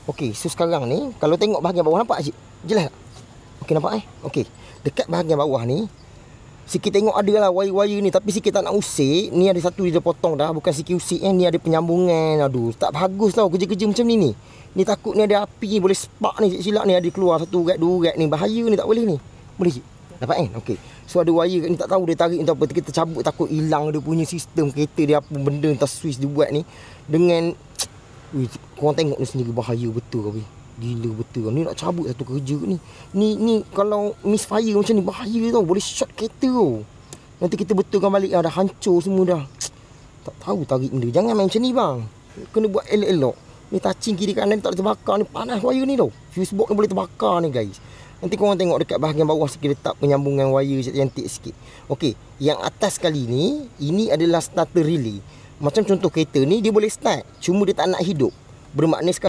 Okey, so sekarang ni kalau tengok bahagian bawah nampak jelas tak? Okey, nampak Okey. Dekat bahagian bawah ni sikit tengok ada lah wire-wire ni, tapi sikit tak nak usik. Ni ada satu dia dah potong dah, bukan sikit usik ni ada penyambungan. Aduh, tak bagus tau kerja-kerja macam ni. Ni takut ni ada api, boleh spark ni, silap ni ada keluar satu urat dua urat ni. Bahaya ni, tak boleh ni. Boleh cik? Dapat kan? Okey. So ada wire kat ni, tak tahu dia tarik ni apa. Kita cabut takut hilang dia punya sistem kereta dia, apa benda entah switch dia buat ni. Dengan korang tengok ni sendiri, bahaya betul kau. Gila betul. Ni nak cabut satu kerja ni. Ni kalau misfire macam ni bahaya tau. Boleh short kereta tau. Nanti kita betulkan balik dah hancur semua dah. Tak tahu tarik benda. Jangan main macam ni bang. Kena buat elok-elok. Ni touching kiri kanan tak boleh terbakar ni. Panas wire ni tau. Fuse box ni boleh terbakar ni guys. Nanti korang tengok dekat bahagian bawah sikit letak penyambungan wire cantik sikit. Okey, yang atas kali ni, ini adalah starter relay. Macam contoh kereta ni dia boleh start, cuma dia tak nak hidup. Bermakna sekarang